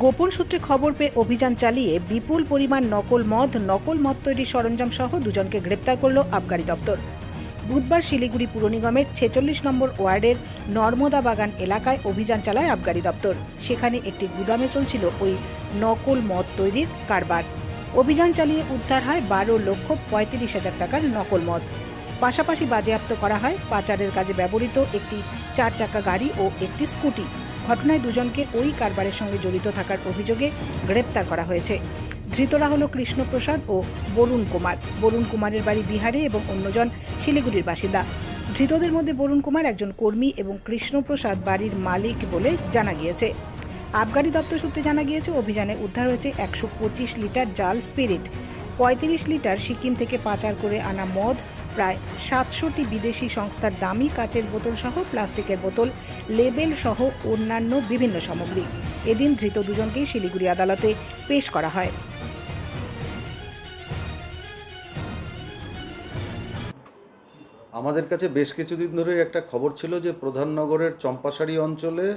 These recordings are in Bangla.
গোপন সূত্রে খবর পেয়ে অভিযান চালিয়ে বিপুল পরিমাণ নকল মদ তৈরির সরঞ্জাম সহ দুজনকে গ্রেপ্তার করল আবগারি দপ্তর। বুধবার শিলিগুড়ি পুর নিগমের 46 নম্বর ওয়ার্ডের নর্মদা বাগান এলাকায় অভিযান চালায় আবগারি দপ্তর। সেখানে একটি গুদামে চলছিল ওই নকল মদ তৈরির কারবার। অভিযান চালিয়ে উদ্ধার হয় 12,35,000 টাকার নকল মদ। পাশাপাশি বাজেয়াপ্ত করা হয় পাচারের কাজে ব্যবহৃত একটি 4 চাকা গাড়ি ও একটি স্কুটি। ঘটনায় দুজনকে ওই কারবারের সঙ্গে জড়িত থাকার অভিযোগে গ্রেপ্তার করা হয়েছে। ধৃতরা হল কৃষ্ণপ্রসাদ ও বরুণ কুমার। বরুণ কুমারের বাড়ি বিহারে এবং অন্যজন শিলিগুড়ির বাসিন্দা। ধৃতদের মধ্যে বরুণ কুমার একজন কর্মী এবং কৃষ্ণপ্রসাদ বাড়ির মালিক বলে জানা গিয়েছে। আবগারি দপ্তর সূত্রে জানা গিয়েছে, অভিযানে উদ্ধার হয়েছে 125 লিটার জাল স্পিরিট, 35 লিটার সিকিম থেকে পাচার করে আনা মদ, প্রায় 700টি বিদেশি সংস্থার দামি কাচের বোতল সহ প্লাস্টিকের বোতল, লেবেল সহ অন্যান্য বিভিন্ন সামগ্রী। এদিন ধৃত দুজনকেই শিলিগুড়ি আদালতে পেশ করা হয়। আমাদের কাছে বেশ কিছুদিন ধরে একটা খবর ছিল যে প্রধাননগরের চম্পাশাড়ি অঞ্চলে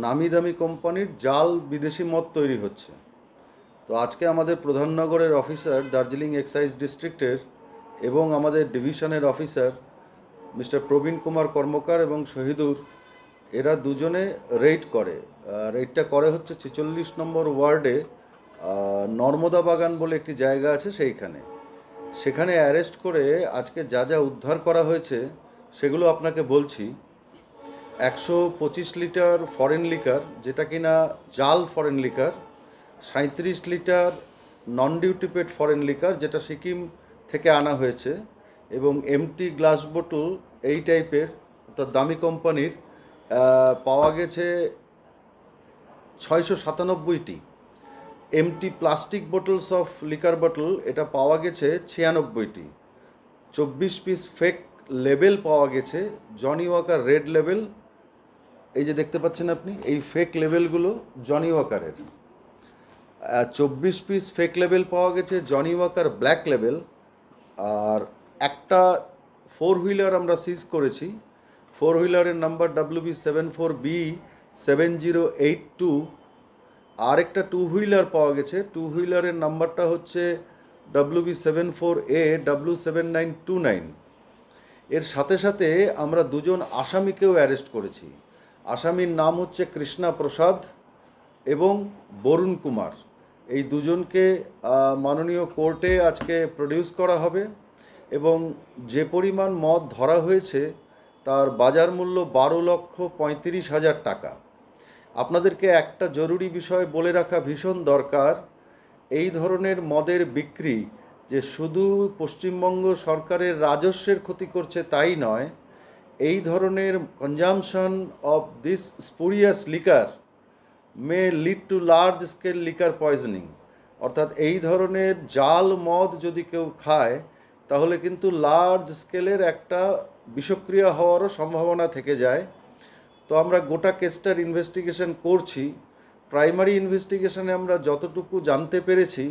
নামি দামি কোম্পানির জাল বিদেশি মদ তৈরি হচ্ছে। তো আজকে আমাদের প্রধাননগরের অফিসার, দার্জিলিং এক্সাইজ ডিস্ট্রিক্টের এবং আমাদের ডিভিশনের অফিসার মিস্টার প্রবীণ কুমার কর্মকার এবং শহীদুর, এরা দুজনে রেড করে। রেডটা করে হচ্ছে 46 নম্বর ওয়ার্ডে নর্মদা বাগান বলে একটি জায়গা আছে সেইখানে। সেখানে অ্যারেস্ট করে আজকে যা যা উদ্ধার করা হয়েছে সেগুলো আপনাকে বলছি। 125 লিটার ফরেন লিকার, যেটা কিনা জাল foreign liquor, 37 litre non duty paid foreign liquor, যেটা সিকিম থেকে আনা হয়েছে, এবং এমটি গ্লাস বোতল এই টাইপের অর্থাৎ দামি কোম্পানির পাওয়া গেছে 697টি। Empty plastic bottles of liquor বোতল এটা পাওয়া গেছে 96টি। 24 পিস ফেক লেবেল পাওয়া গেছে, জনি ওয়াকার রেড লেবেল। এই যে দেখতে পাচ্ছেন আপনি, এই ফেক লেবেলগুলো জনি ওয়াকারের। 24 পিস ফেক লেবেল পাওয়া গেছে, জনি ওয়াকার ব্ল্যাক লেবেল। আর একটা 4 হুইলার আমরা সিজ করেছি। 4 হুইলারের নাম্বার WB74B7082। আর একটা 2 হুইলার পাওয়া গেছে, 2 হুইলারের নাম্বারটা হচ্ছে WB74AW7929। এর সাথে সাথে আমরা দুজন আসামিকেও অ্যারেস্ট করেছি। আসামির নাম হচ্ছে কৃষ্ণা প্রসাদ এবং বরুণ কুমার। এই দুজনকে মাননীয় কোর্টে আজকে প্রডিউস করা হবে এবং যে পরিমাণ মদ ধরা হয়েছে তার বাজার মূল্য 12,35,000 টাকা। আপনাদেরকে একটা জরুরি বিষয় বলে রাখা ভীষণ দরকার। এই ধরনের মদের বিক্রি যে শুধু পশ্চিমবঙ্গ সরকারের রাজস্বের ক্ষতি করছে তাই নয়, এই ধরনের consumption of this spurious liquor may lead to large scale liquor poisoning. অর্থাৎ এই ধরনের জাল মদ যদি কেউ খায় তাহলে কিন্তু লার্জ স্কেলের একটা বিষক্রিয়া হওয়ারও সম্ভাবনা থেকে যায়। তো আমরা গোটা কেসটার ইনভেস্টিগেশন করছি। প্রাইমারি ইনভেস্টিগেশনে আমরা যতটুকু জানতে পেরেছি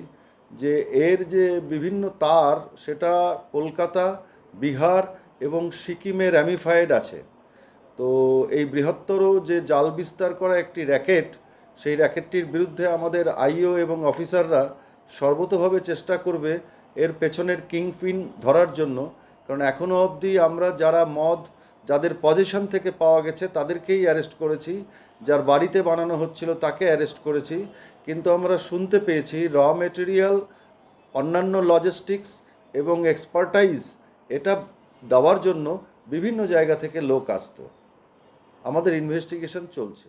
যে এর যে বিভিন্ন তার সেটা কলকাতা, বিহার এবং সিকিমে র্যামিফাইড আছে। তো এই বৃহত্তর যে জাল বিস্তার করা একটি র্যাকেট, সেই র্যাকেটটির বিরুদ্ধে আমাদের আইও এবং অফিসাররা সর্বতোভাবে চেষ্টা করবে এর পেছনের কিংপিন ধরার জন্য। কারণ এখনও অবধি আমরা যারা মদ যাদের পজিশন থেকে পাওয়া গেছে তাদেরকেই অ্যারেস্ট করেছি, যার বাড়িতে বানানো হচ্ছিল তাকে অ্যারেস্ট করেছি। কিন্তু আমরা শুনতে পেয়েছি র মেটেরিয়াল, অন্যান্য লজিস্টিক্স এবং এক্সপার্টাইজ এটা দেওয়ার জন্য বিভিন্ন জায়গা থেকে লোক আসতো। আমাদের ইনভেস্টিগেশন চলছে।